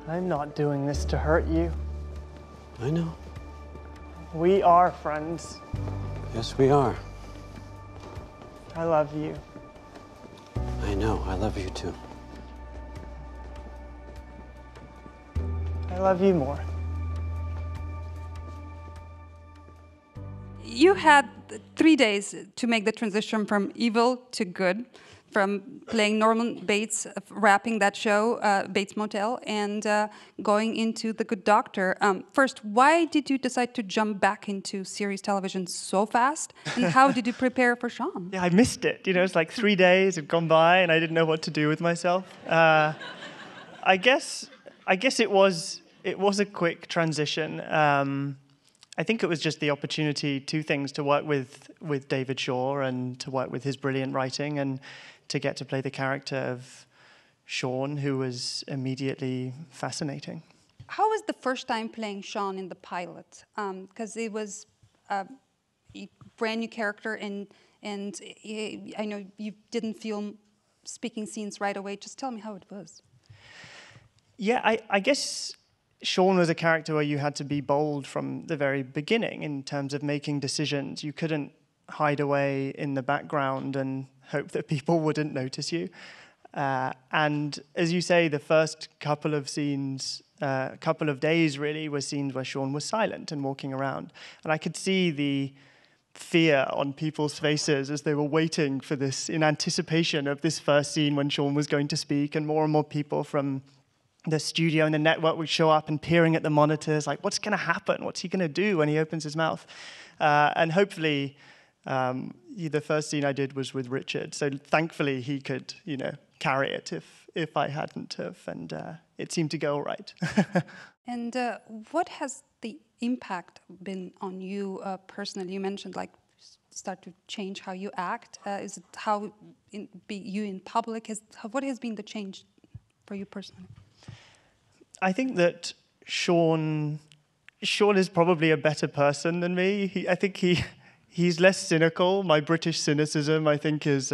I'm not doing this to hurt you. I know. We are friends. Yes, we are. I love you. I know. I love you too. I love you more. You had 3 days to make the transition from evil to good, from playing Norman Bates, wrapping that show, Bates Motel, and going into The Good Doctor. First, why did you decide to jump back into series television so fast? And how did you prepare for Sean? Yeah, I missed it. You know, it's like 3 days had gone by and I didn't know what to do with myself. I guess it was a quick transition. I think it was just the opportunity, two things, to work with David Shaw and to work with his brilliant writing and to get to play the character of Sean, who was immediately fascinating. How was the first time playing Sean in the pilot? Because it was a brand new character and I know you didn't film speaking scenes right away. Just tell me how it was. Yeah, I guess Sean was a character where you had to be bold from the very beginning in terms of making decisions. You couldn't hide away in the background and hope that people wouldn't notice you. And as you say, the first couple of scenes, couple of days really, were scenes where Sean was silent and walking around. And I could see the fear on people's faces as they were waiting for this, in anticipation of this first scene when Sean was going to speak, and more people from the studio and the network would show up and peering at the monitors, like, what's going to happen? What's he going to do when he opens his mouth? And hopefully, the first scene I did was with Richard. So thankfully, he could, carry it if I hadn't have. And it seemed to go all right. And what has the impact been on you personally? You mentioned, start to change how you act. Is it how you in public? What has been the change for you personally? I think that Sean is probably a better person than me. I think he's less cynical. My British cynicism, I think, is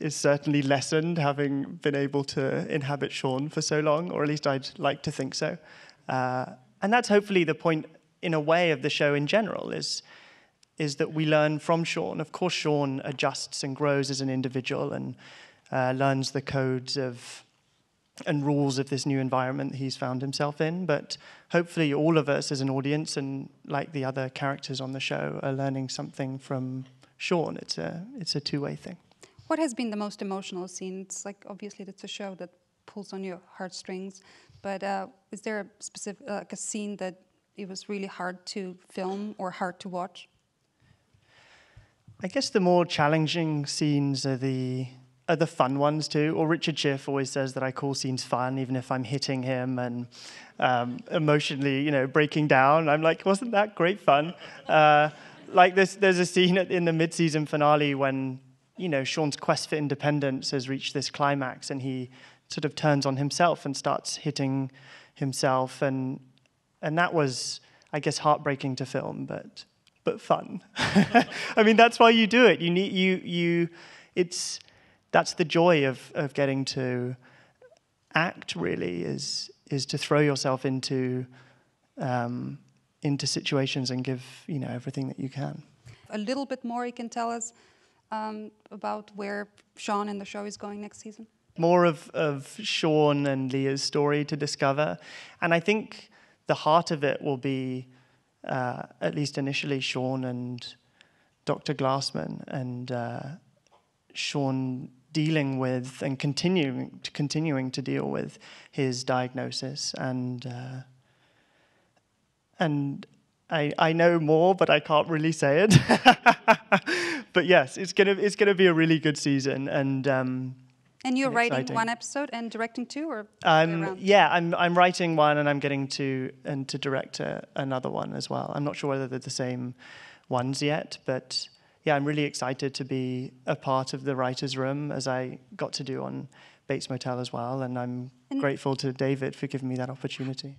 certainly lessened, having been able to inhabit Sean for so long, or at least I'd like to think so. And that's hopefully the point, in a way, of the show in general, is that we learn from Sean. Of course, Sean adjusts and grows as an individual and learns the codes and rules of this new environment he's found himself in. But hopefully all of us as an audience, and like the other characters on the show, are learning something from Sean. It's a two-way thing. What has been the most emotional scene? It's obviously it's a show that pulls on your heartstrings, but is there a specific a scene that it was really hard to film or hard to watch? I guess the more challenging scenes are the fun ones too. Or Richard Schiff always says that I call scenes fun, even if I'm hitting him and emotionally, breaking down. I'm like, wasn't that great fun? There's a scene in the mid-season finale when, Sean's quest for independence has reached this climax, and he sort of turns on himself and starts hitting himself, and that was, I guess, heartbreaking to film, but fun. I mean, that's why you do it. That's the joy of getting to act, really, is to throw yourself into situations and give, everything that you can. A little bit more you can tell us about where Sean and the show is going next season? More of Sean and Leah's story to discover. And I think the heart of it will be, at least initially, Sean and Dr. Glassman, and Sean dealing with and continuing to deal with his diagnosis, and I know more, but I can't really say it. But yes, it's gonna be a really good season, and you're writing exciting. one episode and directing two, or yeah, I'm writing one, and I'm getting to direct another one as well. I'm not sure whether they're the same ones yet, but yeah, I'm really excited to be a part of the writer's room, as I got to do on Bates Motel as well, and I'm grateful to David for giving me that opportunity.